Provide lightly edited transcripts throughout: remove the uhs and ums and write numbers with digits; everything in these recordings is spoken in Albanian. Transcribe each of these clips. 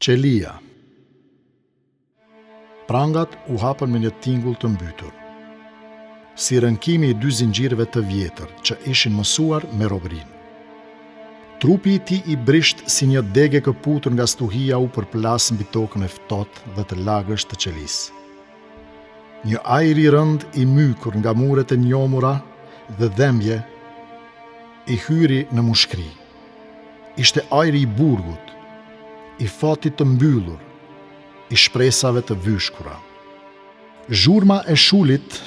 Qelia. Prangat u hapën me një tingull të mbytur. Si rënkimi i dy zinxhirëve të vjetër që ishin mësuar me robërinë. Trupi i tij i brisht si një degë e këputur nga stuhia u përplas mbi tokën e ftohtë dhe të lagësht të qelisë. Një ajër i rënd i mykur nga muret e njomura dhe dhembje i hyri në mushkri. Ishte ajri i burgut, i fatit të mbyllur, i shpresave të vyshkura. Zhurma e shulit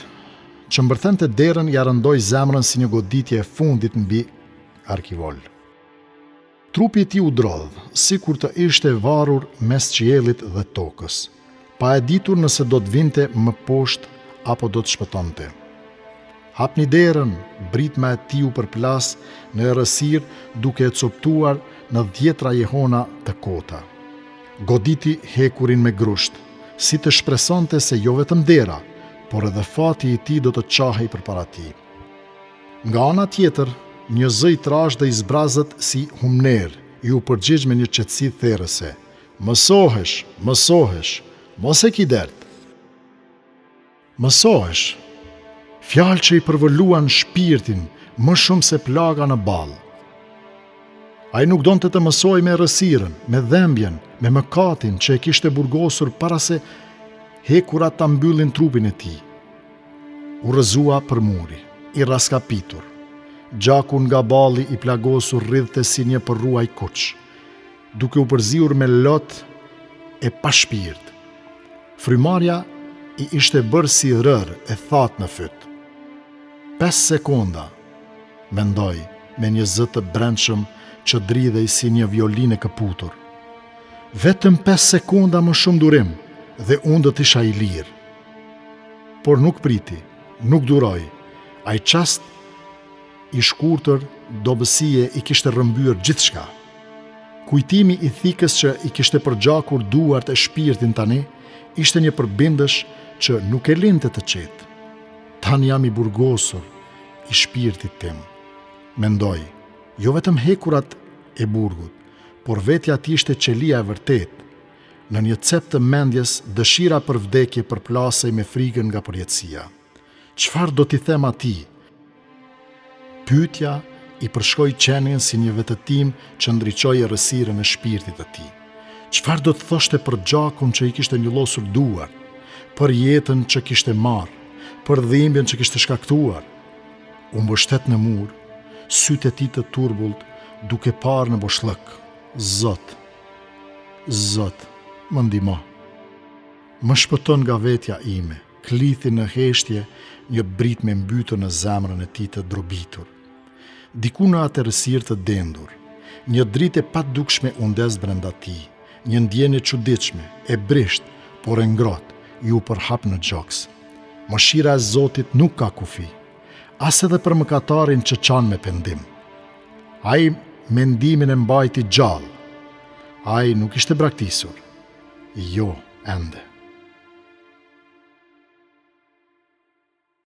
që mbërthente derën ja rëndoi zemrën si një goditje e fundit mbi arkivol. Trupi i tij u drodh, sikur të ishte varur mes qiellit dhe tokës, pa e ditur nëse do të vinte më poshtë apo do të shpëtonte. Hapni derën, britma e tij u përplas në errësirë duke e coptuar në 10 jehona të kota. Goditi hekurin me grusht, si të shpresonte se jo vetëm dera, por edhe fati i tij do të qahej përpara tij. Nga ana tjetër, një zë i trashë dhe i zbrazët si humner, ju përgjigj me një qetësi therrëse. Mësohesh, mësohesh, mos e ki dert. Mësohesh, fjalë që i përvëluan shpirtin më shumë se plaga në ballë. Ai nuk donte të mësoj me errësirën, me dhembjen, me mëkatin që e kishte burgosur para se hekurat ta mbyllin trupin e tij. U rrëzua për muri, i raskapitur. Gjaku nga balli i plagosur rridhte si një përruaj kuq, duke u përziur me lot e pa shpirt. Frymarrja i ishte bërë si rër e thatë në fyt. 5 sekonda, mendoi me një zë të brendshëm që dridhej si një violinë e këputur. Vetëm 5 sekonda më shumë durim dhe unë do të isha i lirë. Por nuk priti, nuk duroi. Ai çast i shkurtër dobësie i kishte rrëmbyer gjithçka. Kujtimi i thikës që i kishte përgjakur duart e shpirtin tani ishte një përbindësh që nuk e linte të qetë. Tani jam i burgosur i shpirtit tim, mendoi. Jo vetëm hekurat e burgut, por vetja ti ishte qelia e vërtet. Në një cep të mendjes, dëshira për vdekje përplasej me frikën nga përjetësia. Çfarë do t'i them atij? Pyetja i përshkoi qenin si një vetëtim që ndriçoi errësirën e shpirtit të tij. Çfarë do të thoshte për gjakun që i kishte njollosur duart, për jetën që kishte marrë, për dhimbjen që kishte shkaktuar? U mbështet në mur, sytë e tij të turbullt duke parë në boshllëk. Zot, më ndihmo. Më shpëton nga vetja ime, klithi në heshtje një britme mbytur në zemrën e tij të drobitur. Diku në atë errësirë të dendur, një dritë e padukshme u ndes brenda tij, një ndjenje çuditshme, e brisht, por e ngrohtë, ju përhap në gjoks. Mëshira e Zotit nuk ka kufi, as edhe për mëkatarin që çan me pendim. Ai mendimin e mbajti gjallë. Ai nuk ishte braktisur. Jo, ende.